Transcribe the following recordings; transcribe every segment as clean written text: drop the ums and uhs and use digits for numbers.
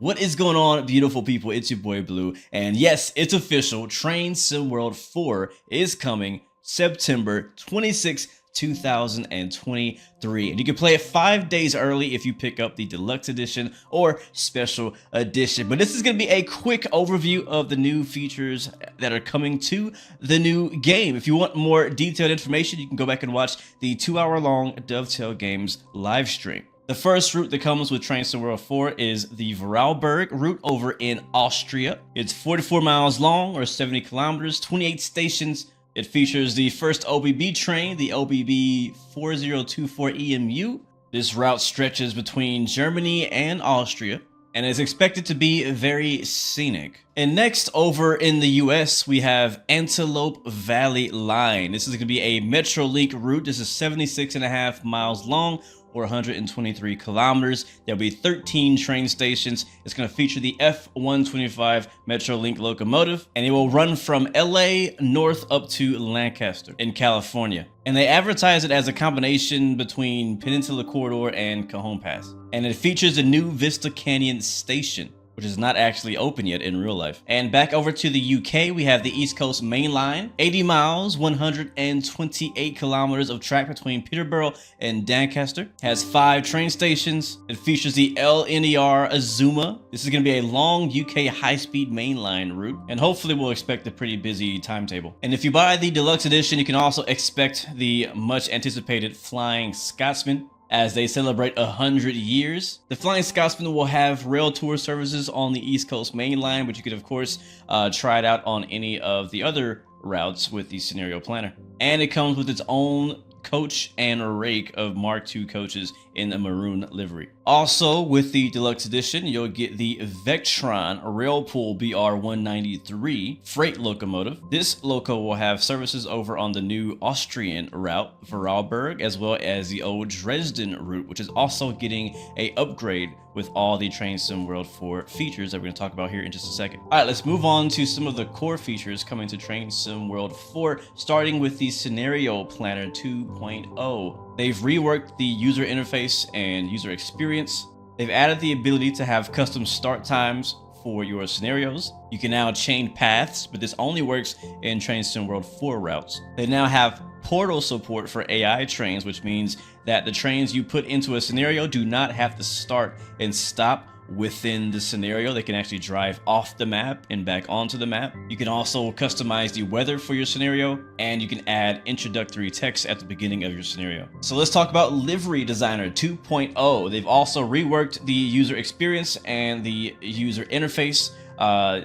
What is going on, beautiful people? It's your boy Blue, and yes, it's official. Train Sim World 4 is coming September 26th, 2023, and you can play it 5 days early if you pick up the deluxe edition or special edition. But this is going to be a quick overview of the new features that are coming to the new game. If you want more detailed information, you can go back and watch the 2-hour-long Dovetail Games live stream. The first route that comes with Train Sim World 4 is the Vorarlberg route over in Austria. It's 44 miles long, or 70 kilometers, 28 stations. It features the first OBB train, the OBB 4024 EMU. This route stretches between Germany and Austria and is expected to be very scenic. And next, over in the US, we have Antelope Valley Line. This is going to be a Metrolink route. This is 76.5 miles long, or 123 kilometers. There'll be 13 train stations. It's going to feature the F125 Metrolink locomotive, and it will run from LA north up to Lancaster in California. And they advertise it as a combination between Peninsula Corridor and Cajon Pass. And it features a new Vista Canyon station, which is not actually open yet in real life. And back over to the UK, we have the East Coast Main Line, 80 miles, 128 kilometers of track between Peterborough and Doncaster. Has 5 train stations. It features the LNER Azuma. This is going to be a long UK high-speed mainline route, and hopefully we'll expect a pretty busy timetable. And if you buy the deluxe edition, you can also expect the much anticipated Flying Scotsman, as they celebrate 100 years. The Flying Scotsman will have rail tour services on the East Coast Main Line, but you could of course try it out on any of the other routes with the Scenario Planner. And it comes with its own coach and a rake of Mark II coaches in a maroon livery. Also, with the deluxe edition, you'll get the Vectron Railpool BR193 freight locomotive. This loco will have services over on the new Austrian route, Vorarlberg, as well as the old Dresden route, which is also getting a upgrade with all the Train Sim World 4 features that we're going to talk about here in just a second. All right, let's move on to some of the core features coming to Train Sim World 4, starting with the Scenario Planner 2.0. They've reworked the user interface and user experience. They've added the ability to have custom start times for your scenarios. You can now chain paths, but this only works in Train Sim World 4 routes. They now have portal support for AI trains, which means that the trains you put into a scenario do not have to start and stop within the scenario. They can actually drive off the map and back onto the map. You can also customize the weather for your scenario, and you can add introductory text at the beginning of your scenario. So let's talk about Livery Designer 2.0. They've also reworked the user experience and the user interface.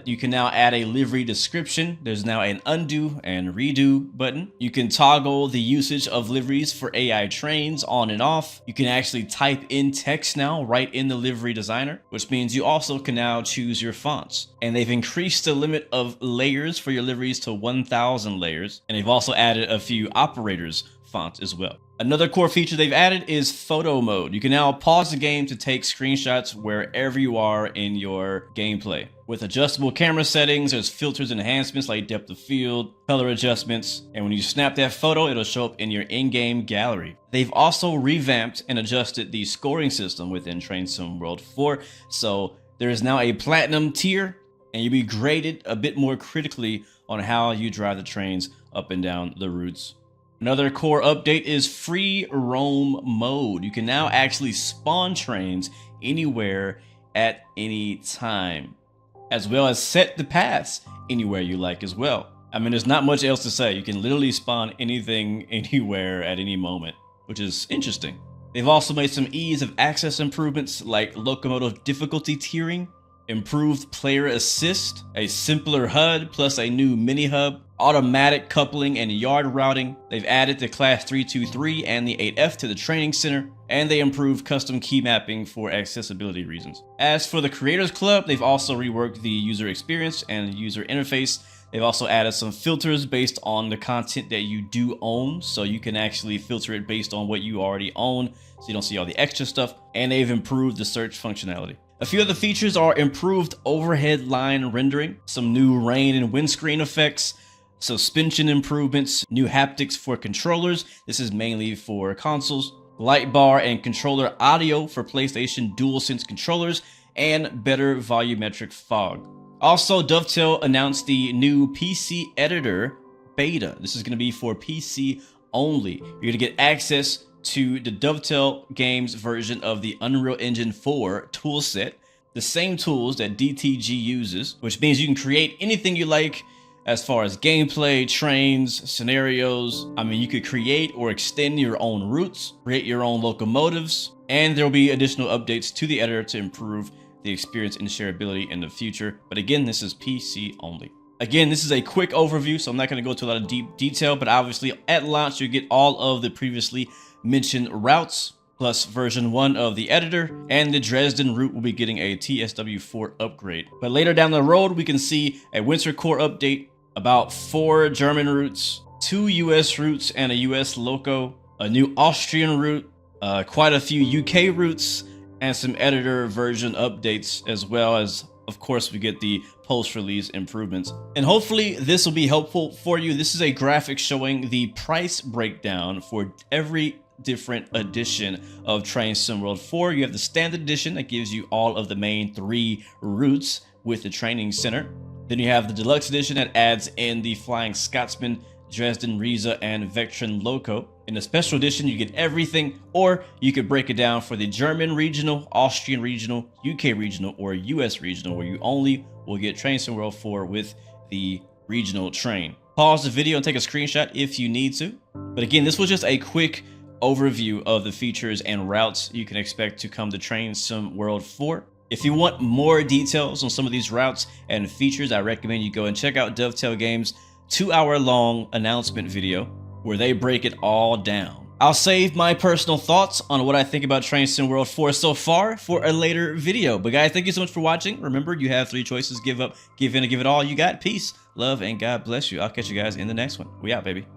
You can now add a livery description. There's now an undo and redo button. You can toggle the usage of liveries for AI trains on and off. You can actually type in text now right in the livery designer, which means you also can now choose your fonts. And they've increased the limit of layers for your liveries to 1,000 layers. And they've also added a few operators fonts as well. Another core feature they've added is photo mode. You can now pause the game to take screenshots wherever you are in your gameplay. With adjustable camera settings, there's filters and enhancements like depth of field, color adjustments, and when you snap that photo, it'll show up in your in-game gallery. They've also revamped and adjusted the scoring system within Train Sim World 4, so there is now a platinum tier, and you'll be graded a bit more critically on how you drive the trains up and down the routes. Another core update is free roam mode. You can now actually spawn trains anywhere at any time, as well as set the paths anywhere you like as well. I mean, there's not much else to say. You can literally spawn anything anywhere at any moment, which is interesting. They've also made some ease of access improvements like locomotive difficulty tiering, improved player assist, a simpler HUD plus a new mini hub, automatic coupling and yard routing. They've added the class 323 and the 8F to the training center, and they improved custom key mapping for accessibility reasons. As for the Creators Club, they've also reworked the user experience and user interface. They've also added some filters based on the content that you do own, so you can actually filter it based on what you already own, so you don't see all the extra stuff. And they've improved the search functionality. A few of the features are improved overhead line rendering, some new rain and windscreen effects, suspension improvements, new haptics for controllers. This is mainly for consoles. Light bar and controller audio for PlayStation DualSense controllers, and better volumetric fog. Also, Dovetail announced the new PC editor beta. This is going to be for PC only. You're going to get access to the Dovetail Games version of the Unreal Engine 4 toolset, the same tools that DTG uses, which means you can create anything you like as far as gameplay, trains, scenarios. I mean, you could create or extend your own routes, create your own locomotives, and there will be additional updates to the editor to improve the experience and shareability in the future. But again, this is PC only. Again, this is a quick overview, so I'm not going to go into a lot of deep detail, but obviously at launch, you get all of the previously mentioned routes, plus version 1 of the editor, and the Dresden route will be getting a TSW4 upgrade. But later down the road, we can see a Winter Core update, about 4 German routes, 2 US routes and a US loco, a new Austrian route, quite a few UK routes, and some editor version updates, as well as, of course, we get the post-release improvements. And hopefully this will be helpful for you. This is a graphic showing the price breakdown for every different edition of Train Sim World 4. You have the standard edition that gives you all of the main 3 routes with the training center. Then you have the deluxe edition that adds in the Flying Scotsman, Dresden Riese, and Vectron Loco. In the special edition, you get everything, or you could break it down for the German regional, Austrian regional, UK regional, or US regional, where you only will get Train Sim World 4 with the regional train. Pause the video and take a screenshot if you need to. But again, this was just a quick overview of the features and routes you can expect to come to Train Sim World 4. If you want more details on some of these routes and features, I recommend you go and check out Dovetail Games' 2-hour-long announcement video where they break it all down. I'll save my personal thoughts on what I think about Train Sim World 4 so far for a later video. But guys, thank you so much for watching. Remember, you have 3 choices: give up, give in, and give it all you got. Peace, love, and God bless you. I'll catch you guys in the next one. We out, baby.